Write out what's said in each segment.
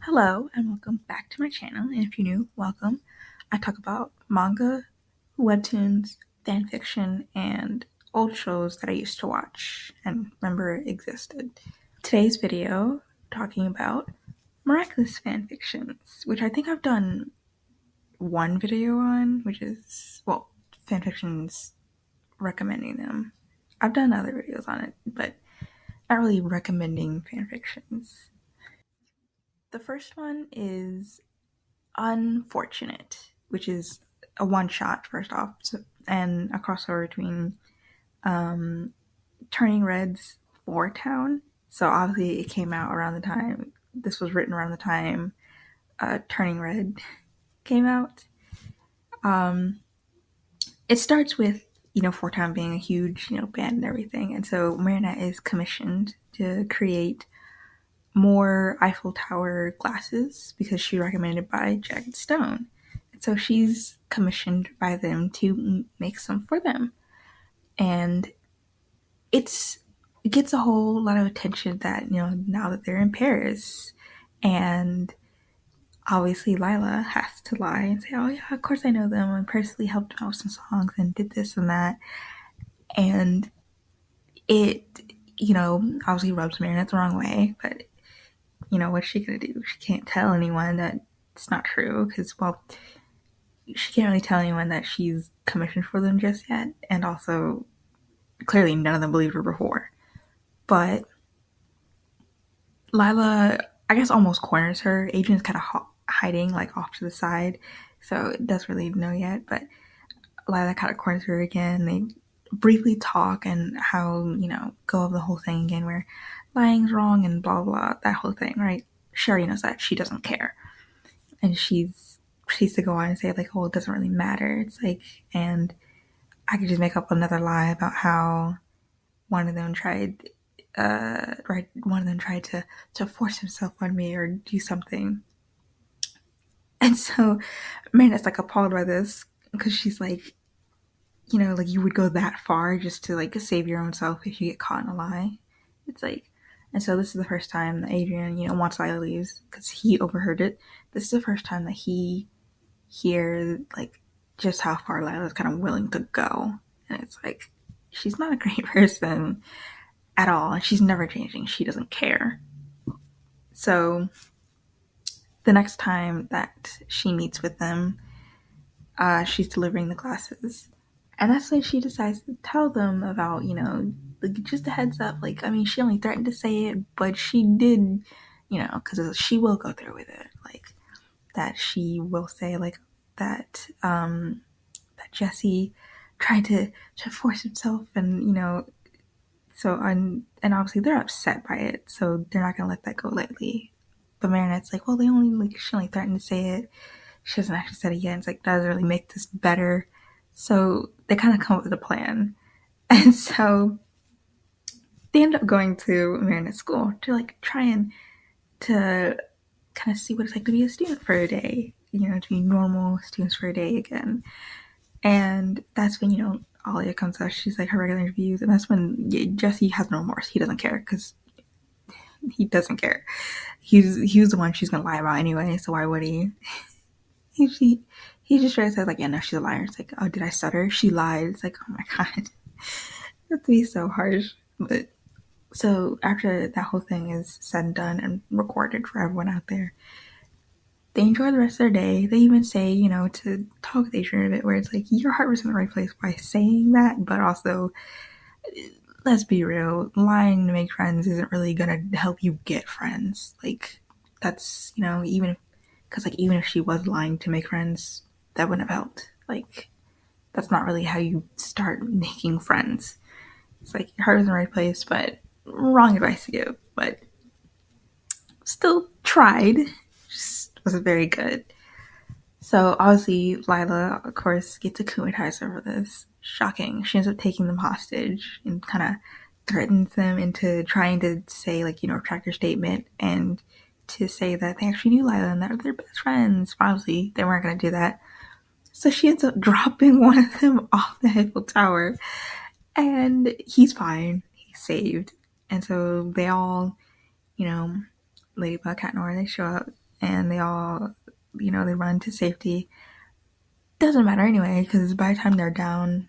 Hello and welcome back to my channel, and if you're new, welcome. I talk about manga, webtoons, fanfiction, and old shows that I used to watch and remember existed. Today's video, talking about Miraculous fanfictions, which I think I've done one video on, which is, well, fanfictions recommending them. I've done other videos on it, but not really recommending fanfictions. The first one is UN-FOUR-TUNATE, which is a one shot, first off, and a crossover between Turning Red's Four Town. So obviously, it came out around the time, this was written around the time Turning Red came out. It starts with, Four Town being a huge, band and everything. And so Marinette is commissioned to create more Eiffel Tower glasses because she recommended by Jagged Stone. And so she's commissioned by them to make some for them. And it gets a whole lot of attention that, now that they're in Paris. And obviously Lila has to lie and say, oh yeah, of course I know them. I personally helped them out with some songs and did this and that. And it, obviously rubs Marinette the wrong way, but what's she gonna do? She can't tell anyone that it's not true because, well, she can't really tell anyone that she's commissioned for them just yet. And also, clearly, none of them believed her before. But Lila, I guess, almost corners her. Adrian's kind of hiding, like, off to the side, so it doesn't really know yet. But Lila kind of corners her again. They briefly talk and how, go over the whole thing again where lying's wrong and blah, blah, that whole thing, right? She already knows that. She doesn't care. And she's to go on and say, like, oh, it doesn't really matter. It's like, and I could just make up another lie about how one of them tried to force himself on me or do something. And so Marinette's like appalled by this because she's like, like you would go that far just to like save your own self if you get caught in a lie. It's like, and so this is the first time that Adrian, once Lila leaves because he overheard it. This is the first time that he hears like just how far Lila's kind of willing to go, and it's like she's not a great person at all, and she's never changing. She doesn't care. So the next time that she meets with them, she's delivering the classes. And that's when she decides to tell them about, just a heads up. Like, I mean, she only threatened to say it, but she did, because she will go through with it. Like, that she will say, like, that Jesse tried to force himself and, so, and obviously they're upset by it, so they're not going to let that go lightly. But Marinette's like, well, she only threatened to say it. She hasn't actually said it yet. It's like, that doesn't really make this better. So they kind of come up with a plan. And so they end up going to Marinette's school to like try and to kind of see what it's like to be a student for a day, to be normal students for a day again. And that's when, Alia comes out. She's like her regular interviews. And that's when Jesse has no remorse. He doesn't care because he doesn't care. He was the one she's going to lie about anyway. So why would he? He just straight says like, yeah, no, she's a liar. It's like, oh, did I stutter? She lied. It's like, oh my god, that to be so harsh. But so after that whole thing is said and done and recorded for everyone out there, they enjoy the rest of their day. They even say, to talk with Adrian a bit, where it's like your heart was in the right place by saying that, but also, let's be real, lying to make friends isn't really gonna help you get friends. Like, that's, even if she was lying to make friends, that wouldn't have helped. Like, that's not really how you start making friends. It's like your heart is in the right place, but wrong advice to give. But still tried. Just wasn't very good. So obviously Lila, of course, gets akumatized over this. Shocking. She ends up taking them hostage and kind of threatens them into trying to say, like, retract their statement and to say that they actually knew Lila and that they're best friends. Obviously, they weren't going to do that. So she ends up dropping one of them off the Eiffel Tower. And he's fine. He's saved. And so they all, Ladybug, Cat, Nora, they show up and they all, they run to safety. Doesn't matter anyway, because by the time they're down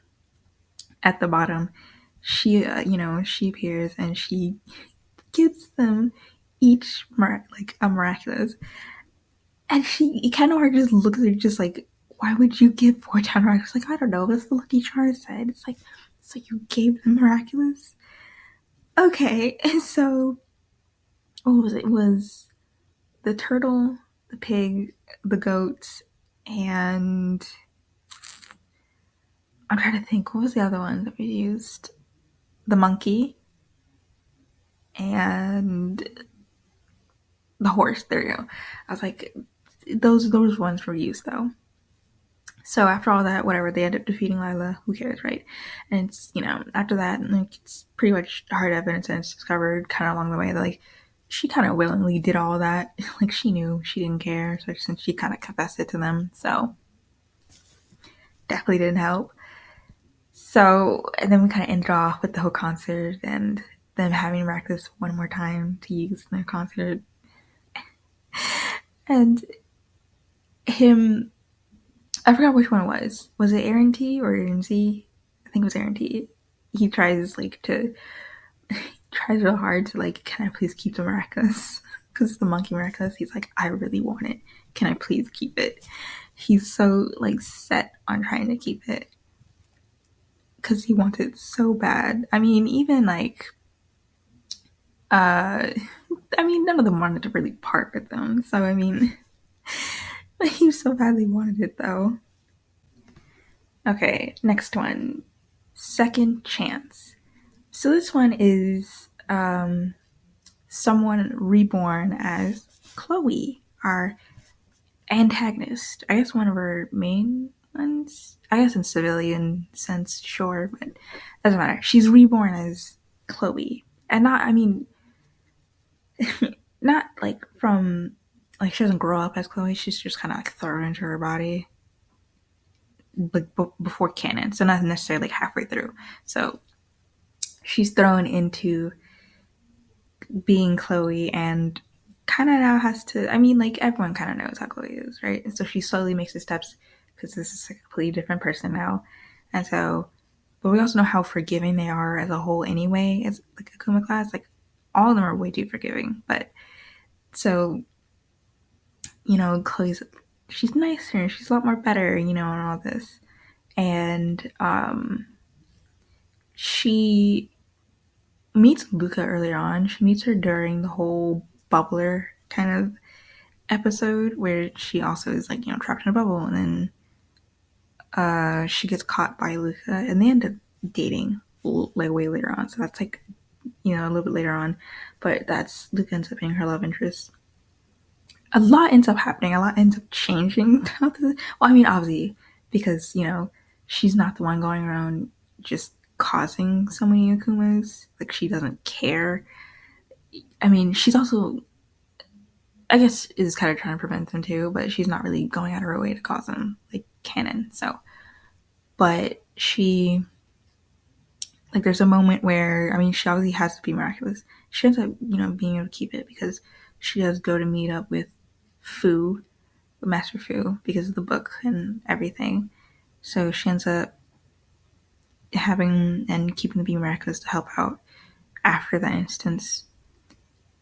at the bottom, she appears and she gives them each like a miraculous, and she kind of hard just looks at her just like, why would you give 4 miraculous? Like, I don't know, that's the lucky charm said. It's like, so you gave them miraculous? Okay, and so what was it? It was the turtle, the pig, the goat, and I'm trying to think, what was the other one that we used? The monkey and the horse. There you go. I was like, those ones were used though. So after all that, whatever, they end up defeating Lila. Who cares, right? And it's, after that, like, it's pretty much hard evidence, and it's discovered kind of along the way that, like, she kind of willingly did all of that. Like, she knew she didn't care, so since she kind of confessed it to them, so definitely didn't help. So, and then we kind of ended off with the whole concert and them having Miraculous one more time to use in their concert. And him, I forgot which one it was. Was it Aaron T or Aaron Z? I think it was Aaron T. He tries tries real hard to like, can I please keep the Miraculous? Because the monkey Miraculous, he's like, I really want it. Can I please keep it? He's so like set on trying to keep it because he wants it so bad. I mean, even like, none of them wanted to really part with them. So I mean, he so badly wanted it though. Okay, next one, Second Chance. So this one is someone reborn as Chloe, our antagonist. I guess one of her main ones. I guess in civilian sense, sure, but doesn't matter. She's reborn as Chloe, and not like from like she doesn't grow up as Chloe. She's just kind of like thrown into her body, like before canon, so not necessarily like halfway through. So she's thrown into being Chloe and kind of now has to, like everyone kind of knows how Chloe is, right? And so she slowly makes the steps because this is a completely different person now. And so, but we also know how forgiving they are as a whole anyway, as like a Kuma class. Like all of them are way too forgiving. But so, Chloe's, she's nicer, she's a lot more better, and all this. And she meets Luca earlier on. She meets her during the whole bubbler kind of episode where she also is like, trapped in a bubble, and then she gets caught by Luca and they end up dating like way later on. So that's like, a little bit later on, but that's Luca ends up being her love interest. A lot ends up happening, a lot ends up changing. Well, obviously, because, she's not the one going around just causing so many Akumas. Like, she doesn't care. She's also, I guess, is kind of trying to prevent them too, but she's not really going out of her way to cause them, like canon. So, but she, like, there's a moment where, she obviously has to be miraculous. She ends up, being able to keep it because she does go to meet up with Fu, Master Fu, because of the book and everything. So she ends up having and keeping the Be Miraculous to help out after that instance.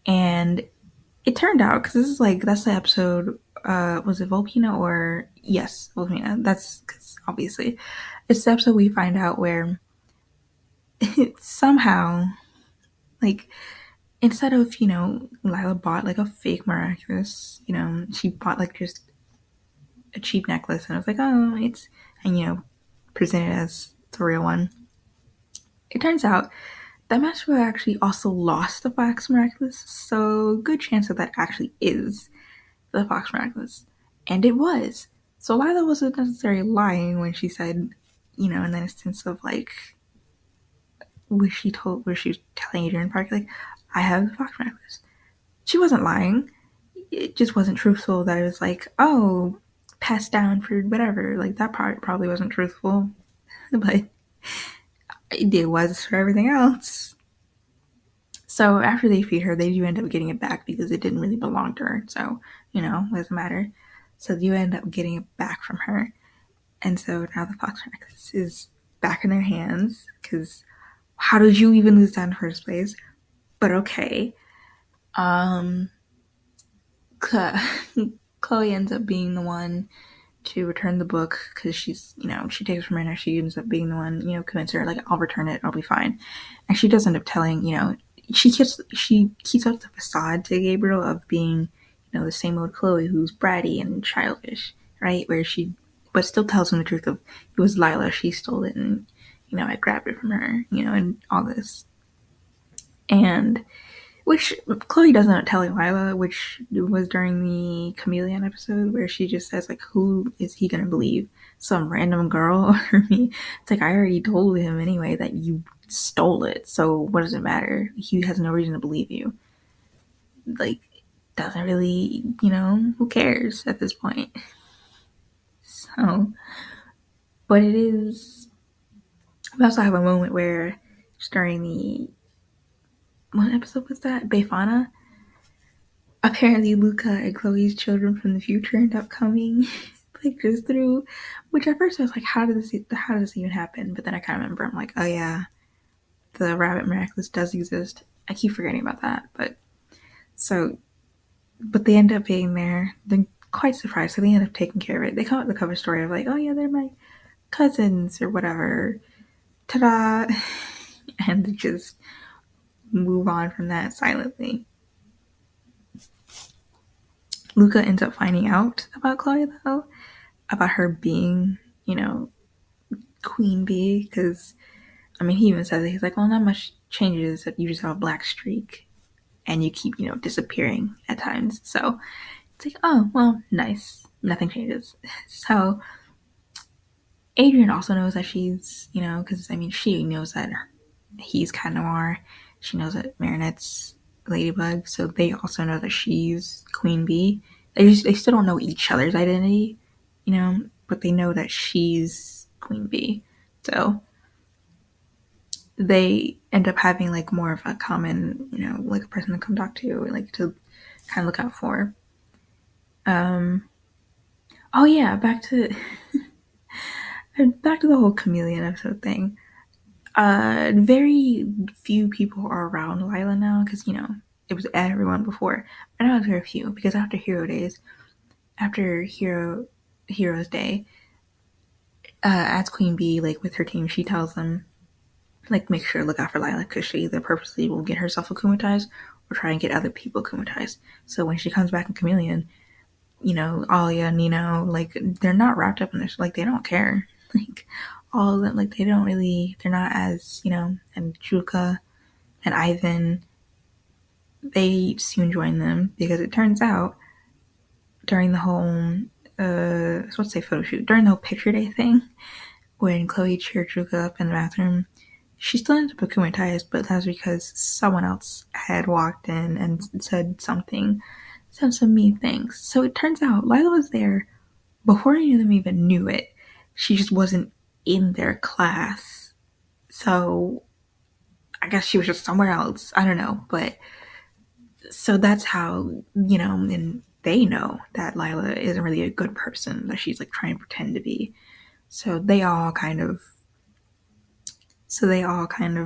And it turned out, because this is like, that's the episode, was it Volpina or, yes, Volpina. That's, because obviously, it's the episode we find out where it somehow, like, instead of, Lila bought like a fake Miraculous, she bought like just a cheap necklace, and I was like, oh, it's, and presented as the real one. It turns out that Master actually also lost the Fox Miraculous, so good chance that actually is the Fox Miraculous. And it was. So Lila wasn't necessarily lying when she said, in the instance of like, where she was telling Adrian Park, like, I have the Fox Miraculous. She wasn't lying. It just wasn't truthful that it was like, oh, passed down for whatever. Like, that part probably wasn't truthful. But it was for everything else. So after they feed her, they do end up getting it back because it didn't really belong to her. So, doesn't matter. So you end up getting it back from her. And so now the Fox Miraculous is back in their hands because how did you even lose that in the first place? But okay. Um, Chloe ends up being the one to return the book because she takes it from her and she ends up being the one, convince her, like, I'll return it, I'll be fine. And she does end up telling, she keeps up the facade to Gabriel of being, the same old Chloe who's bratty and childish, right? But still tells him the truth of it was Lila, she stole it and, I grabbed it from her, and all this. And which Chloe doesn't tell Lila, which was during the Chameleon episode where she just says, like, who is he gonna believe? Some random girl or me? It's like, I already told him anyway that you stole it, so what does it matter? He has no reason to believe you. Like, doesn't really, who cares at this point? So, but it is. We also have a moment where, just during the, what episode was that? Befana? Apparently Luca and Chloe's children from the future end up coming like just through, which at first I was like, how did this even happen? But then I kind of remember, I'm like, oh yeah, the rabbit Miraculous does exist. I keep forgetting about that. But they end up being there. They're quite surprised, so they end up taking care of it. They call it the cover story of like, oh yeah, they're my cousins or whatever. Ta-da! And they just move on from that silently. Luca ends up finding out about Chloe though, about her being, queen bee, because he even says it. He's like, well, not much changes, that you just have a black streak and you keep, disappearing at times. So it's like, oh, well, nice. Nothing changes. So Adrian also knows that she's, because she knows that he's Cat Noir. She knows that Marinette's Ladybug. So they also know that she's Queen Bee. They still don't know each other's identity, but they know that she's Queen Bee. So they end up having like more of a common, like a person to come talk to, like to kind of look out for. Oh yeah, back to the whole Chameleon episode thing. Very few people are around Lila now because it was everyone before, but now it's very few because after Heroes Day, as Queen Bee, like with her team, she tells them, like, make sure to look out for Lila because she either purposely will get herself akumatized or try and get other people akumatized. So when she comes back in Chameleon, Alia, Nino, like, they're not wrapped up in this. Like, they don't care. Like, all of them, like, they're not as, and Juka and Ivan, they soon join them because it turns out during the whole, photo shoot, during the whole picture day thing, when Chloe cheered Juka up in the bathroom, she still ended up akumatized, but that's because someone else had walked in and said some mean things. So it turns out Lila was there before any of them even knew it. She just wasn't in their class. So I guess she was just somewhere else. I don't know. But so that's how, and they know that Lila isn't really a good person, that she's like trying to pretend to be. So they all kind of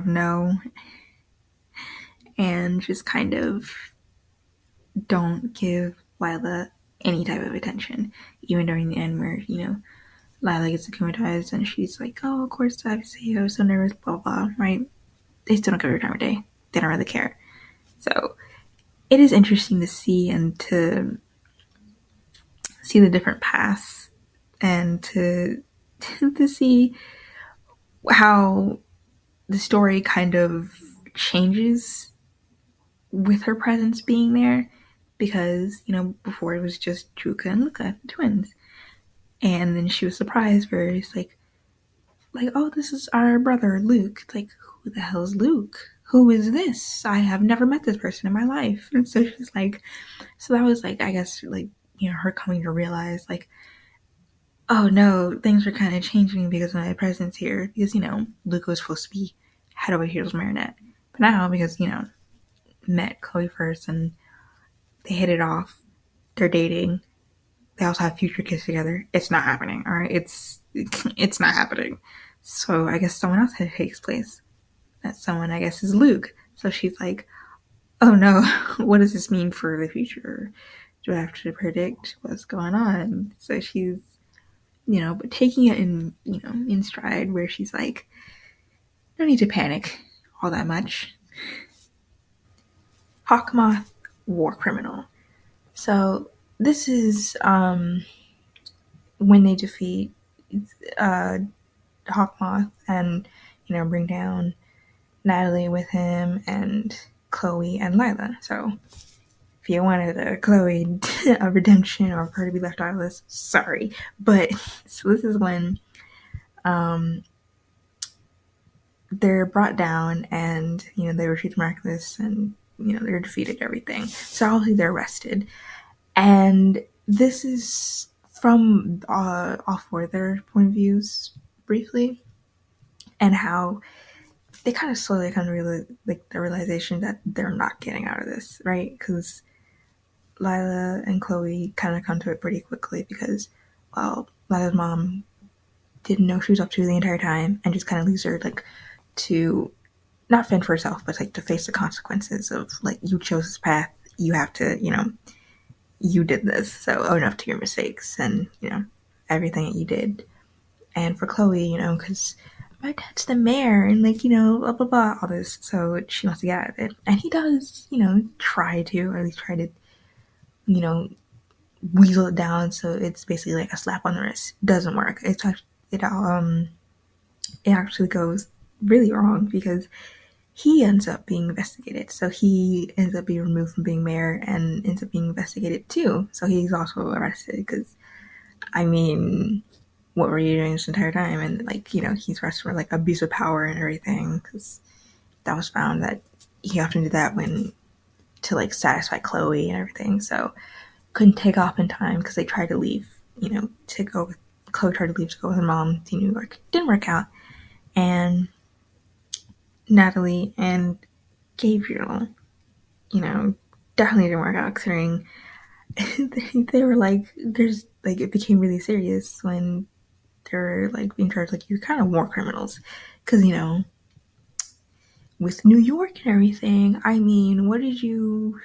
know and just kind of don't give Lila any type of attention, even during the end where, Lila gets akumatized and she's like, oh, of course, obviously, I was so nervous, blah, blah, right? They still don't give her time of day. They don't really care. So it is interesting to see and to see the different paths and to see how the story kind of changes with her presence being there, because before it was just Juka and Luca, the twins, and then she was surprised where it's like, oh, this is our brother Luke. It's like, who the hell is Luke? Who is this? I have never met this person in my life. And so she's like, so that was like, I guess, like, her coming to realize, like, oh no, things are kind of changing because of my presence here. Because, Luke was supposed to be head over heels Marinette. But now, because, met Chloe first and they hit it off. They're dating. They also have future kids together. It's not happening. All right, it's not happening. So I guess someone else takes place. That someone, I guess, is Luke. So she's like, oh no, what does this mean for the future? Do I have to predict what's going on? So she's, but taking it in stride where she's like, no need to panic all that much. Hawkmoth, war criminal. So this is when they defeat uh, Hawkmoth and bring down Natalie with him and Chloe and Lila. So if you wanted a Chloe a redemption or her to be left eyeless, sorry. But so this is when they're brought down and they retreat to Miraculous and they're defeated everything. So obviously they're arrested. And this is from all four of their point of views briefly, and how they kind of slowly kind of realize like the realization that they're not getting out of this, right? Because Lila and Chloe kind of come to it pretty quickly because, well, Lila's mom didn't know she was up to the entire time and just kind of leaves her like to not fend for herself, but like to face the consequences of like you chose this path, you have to, you did this, so own up to your mistakes and everything that you did. And for Chloe, because my dad's the mayor and like blah blah blah all this, so she wants to get out of it, and he does try to, or at least try to you know weasel it down so it's basically like a slap on the wrist. Doesn't work. It actually goes really wrong because he ends up being investigated. So he ends up being removed from being mayor and ends up being investigated too. So he's also arrested because, I mean, what were you doing this entire time? And like, he's arrested for like abuse of power and everything because that was found that he often did that when to like satisfy Chloe and everything. So couldn't take off in time because they tried to leave, to go with Chloe tried to leave to go with her mom to New York. Didn't work out. And Natalie and Gabriel, definitely didn't work out considering they were like, there's like, it became really serious when they were like being charged, like, you're kind of war criminals. Because, with New York and everything, I mean, what did you,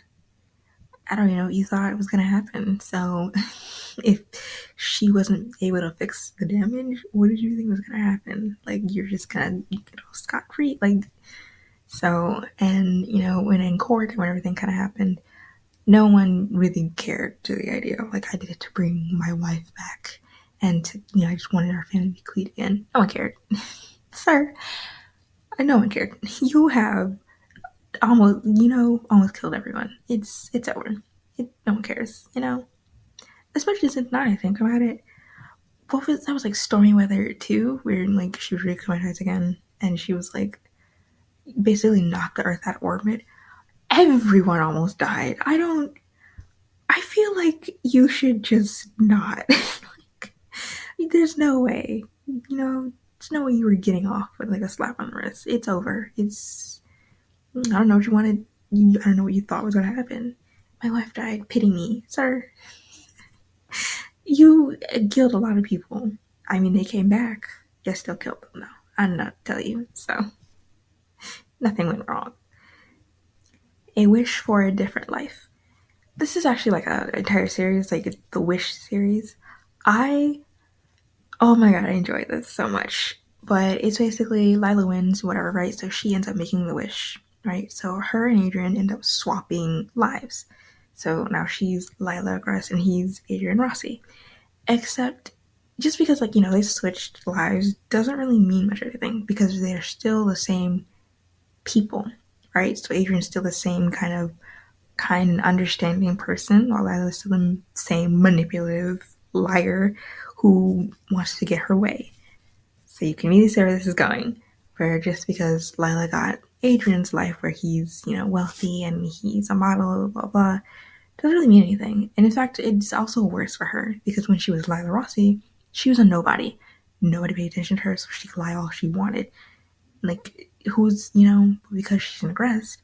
I don't know, you thought it was going to happen. So if she wasn't able to fix the damage, what did you think was going to happen? Like, you're just going to get off scot-free? Like, so, and, when in court, when everything kind of happened, no one really cared to the idea of, like, I did it to bring my wife back. And, to, I just wanted our family to be clean again. No one cared. Sir, no one cared. You have almost killed everyone. It's over. No one cares, Especially since now I think about it. That was like stormy weather too, where like she was reacclimatized again, and she was like basically knocked the Earth out of orbit. Everyone almost died. I feel like you should just not. Like, there's no way. There's no way you were getting off with like a slap on the wrist. It's over. I don't know what you wanted. I don't know what you thought was going to happen. My wife died. Pity me, sir. You killed a lot of people. I mean, they came back. You still killed them, though. I'm not tell you. So, nothing went wrong. A Wish for a Different Life. This is actually like an entire series, like it's the Wish series. Oh my god, I enjoy this so much. But it's basically Lila wins, whatever, right? So she ends up making the wish, right? So her and Adrian end up swapping lives. So now she's Lila Grass and he's Adrian Rossi. Except just because, like, they switched lives doesn't really mean much of anything because they're still the same people, right? So Adrian's still the same kind and understanding person, while Lila's still the same manipulative liar who wants to get her way. So you can really see where this is going. Where just because Lila got Adrian's life where he's, wealthy and he's a model, blah, blah, doesn't really mean anything. And in fact, it's also worse for her because when she was Lila Rossi, she was a nobody. Nobody paid attention to her, so she could lie all she wanted. Like, because she's an aggressed,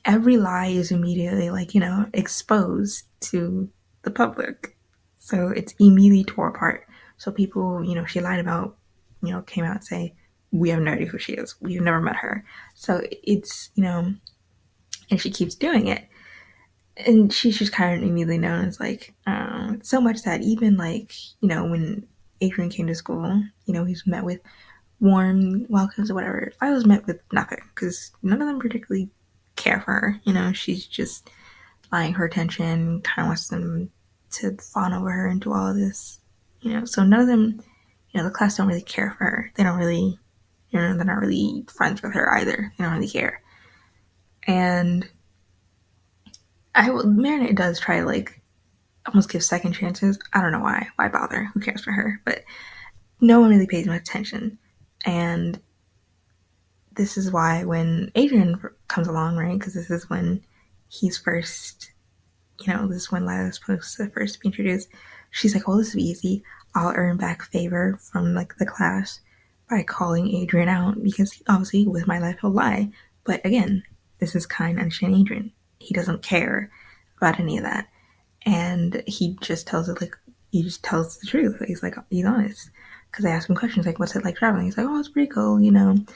every lie is immediately, like, exposed to the public. So it's immediately tore apart. So people, she lied about, came out and say, we have no idea who she is. We've never met her. So it's, and she keeps doing it. And she's just kind of immediately known as, like, so much that even, like, when Adrian came to school, he's met with warm welcomes or whatever. I was met with nothing because none of them particularly care for her. She's just buying her attention, kind of wants them to fawn over her and do all of this. So none of them, the class don't really care for her. They don't really, they're not really friends with her either. They don't really care. And Marinette does try to, like, almost give second chances. I don't know why. Why bother? Who cares for her? But no one really pays much attention. And this is why when Adrian comes along, right? Because this is when he's first, this is when Lila's supposed to first be introduced. She's like, well, this is easy. I'll earn back favor from, like, the class by calling Adrian out because obviously with my life he'll lie. But again, this is kind, understanding Adrian. He doesn't care about any of that. And he just tells it, like, he just tells the truth. He's like, he's honest. Because I ask him questions like, what's it like traveling? He's like, oh, it's pretty cool, Like,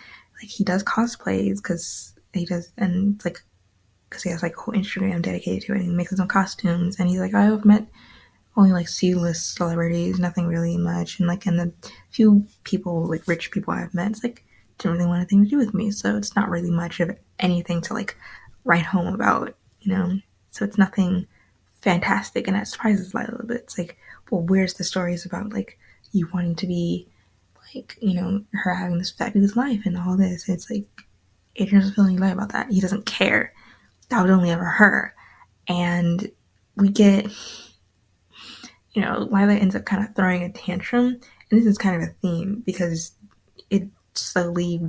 he does cosplays because he does, and it's like, because he has, like, a whole Instagram dedicated to it, and he makes his own costumes. And he's like, I've met only, like, C-list celebrities, nothing really much. And, like, and the few people, like, rich people I've met, it's like, didn't really want anything to do with me. So it's not really much of anything to, like, write home about, So it's nothing fantastic, and that surprises Lila a little bit. It's like, well, where's the stories about, like, you wanting to be, like, her having this fabulous life and all this? It's like, Adrian doesn't feel any lie about that. He doesn't care. That was only ever her. And we get, Lila ends up kind of throwing a tantrum, and this is kind of a theme because it slowly,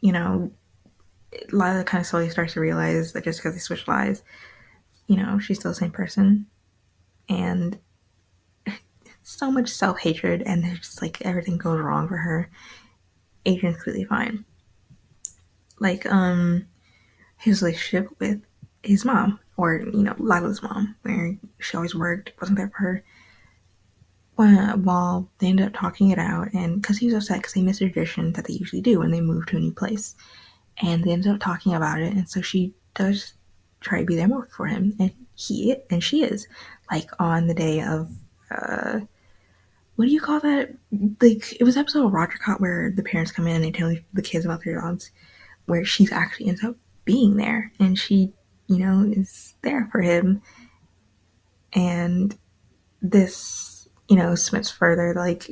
Lila kind of slowly starts to realize that just because they switch lies, she's still the same person. And so much self-hatred, and there's just, like, everything goes wrong for her. Adrian's clearly fine. Like, his relationship with his mom, or, Lila's mom, where she always worked, wasn't there for her. While they ended up talking it out, and because he was upset because they missed a tradition that they usually do when they move to a new place. And they ended up talking about it, and so she does try to be there more for him, and she is, like, on the day of, what do you call that? Like, it was an episode of Roger Cott where the parents come in and they tell the kids about their dogs, where she's actually ends up being there, and she, is there for him. And this, cements further, like,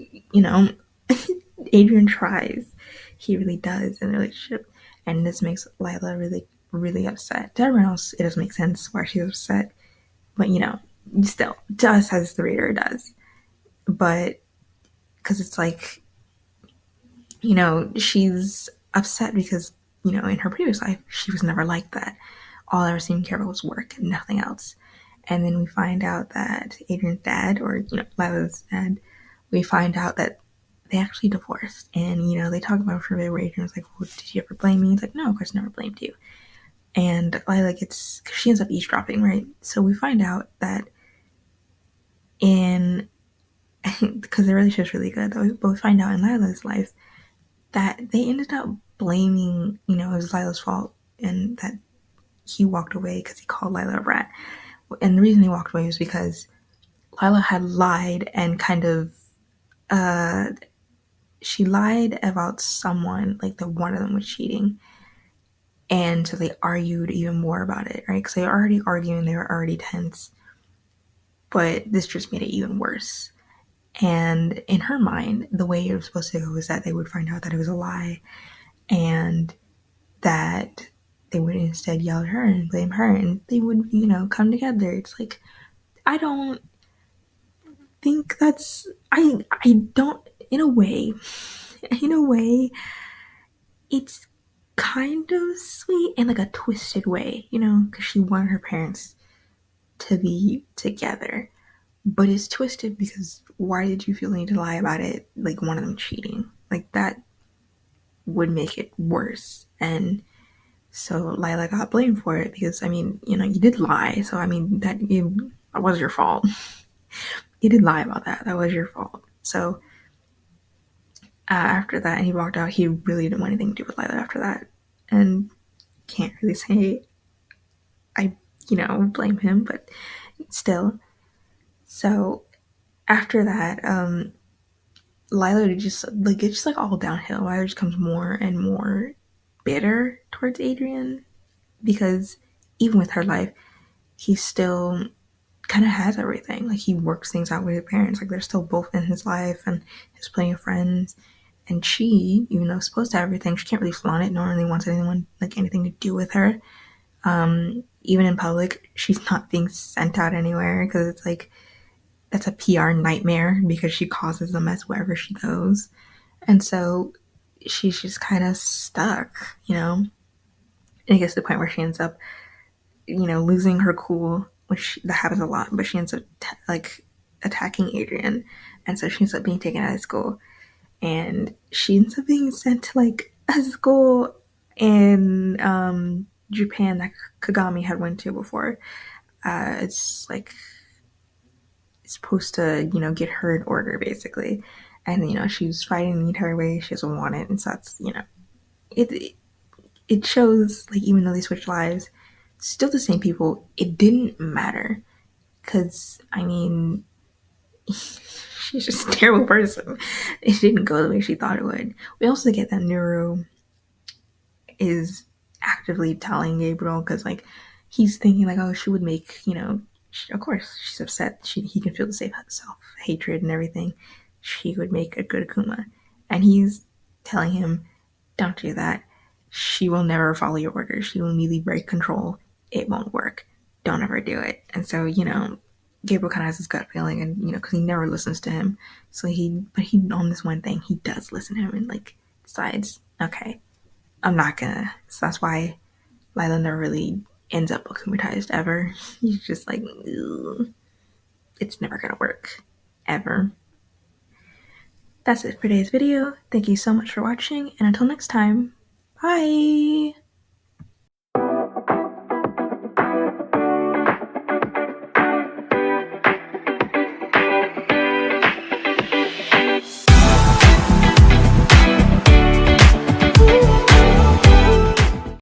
Adrian tries. He really does in the relationship. And this makes Lila really, really upset. To everyone else, it doesn't make sense why she's upset. But, still, to us as the reader, it does. But, because it's like, she's upset because, in her previous life, she was never like that. All I ever seemed to care about was work and nothing else. And then we find out that Adrian's dad, or, Lila's dad, we find out that they actually divorced. And, they talk about it for a bit where Adrian's like, well, did you ever blame me? He's like, no, of course I never blamed you. And Lila gets, because she ends up eavesdropping, right? So we find out that because the relationship's really good, but we find out in Lila's life that they ended up blaming, it was Lila's fault, and that he walked away because he called Lila a rat. And the reason he walked away was because Lila had lied and kind of, she lied about someone, like that one of them was cheating. And so they argued even more about it, right? Because they were already arguing, they were already tense. But this just made it even worse. And in her mind, the way it was supposed to go was that they would find out that it was a lie, and that they would instead yell at her and blame her, and they would, come together. It's like, I don't think that's, I don't, in a way, it's kind of sweet in, like, a twisted way, because she wanted her parents to be together. But it's twisted because why did you feel the need to lie about it? Like, one of them cheating. Like, that would make it worse. And So Lila got blamed for it because, I mean, you did lie. So, I mean, that was your fault. You did lie about that. That was your fault. So after that, he walked out. He really didn't want anything to do with Lila after that. And can't really say I, blame him, but still. So after that, Lila just like it's just like all downhill. Lila just becomes more and more bitter towards Adrian because even with her life, he still kind of has everything. Like he works things out with his parents. Like they're still both in his life and has plenty of friends. And she, even though supposed to have everything, she can't really flaunt it, nor really wants anyone like anything to do with her. Even in public, she's not being sent out anywhere because it's like that's a PR nightmare because she causes a mess wherever she goes. And so she's just kind of stuck, And it gets to the point where she ends up, losing her cool, which that happens a lot, but she ends up like attacking Adrian. And so she ends up being taken out of school. And she ends up being sent to like a school in Japan that Kagami had went to before. It's like it's supposed to, get her in order basically. And she's fighting the entire way. She doesn't want it, and so that's it. It shows like even though they switched lives, still the same people. It didn't matter because I mean, she's just a terrible person. It didn't go the way she thought it would. We also get that Nuru is actively telling Gabriel because like he's thinking like, oh, she would make of course she's upset. He can feel the same self hatred and everything. She would make a good Akuma, and he's telling him, don't do that. She will never follow your orders. She will immediately break control. It won't work. Don't ever do it. And so Gabriel kind of has this gut feeling, and because he never listens to him, so but he on this one thing he does listen to him and like decides, okay, I'm not gonna. So that's why Lila never really ends up akumatized ever. He's just like, it's never gonna work. Ever. That's it for today's video. Thank you so much for watching, and until next time, bye!